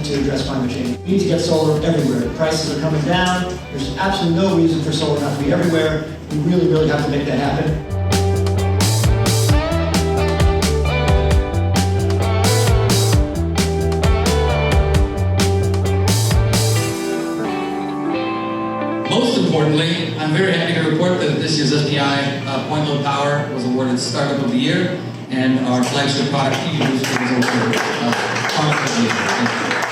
To address climate change. We need to get solar everywhere. Prices are coming down. There's absolutely no reason for solar not to be everywhere. We really, really have to make that happen. Most importantly, I'm very happy to report that this year's SPI Point Load Power was awarded Startup of the Year, and our flagship product, Rooftop, was awarded Conrad Chase.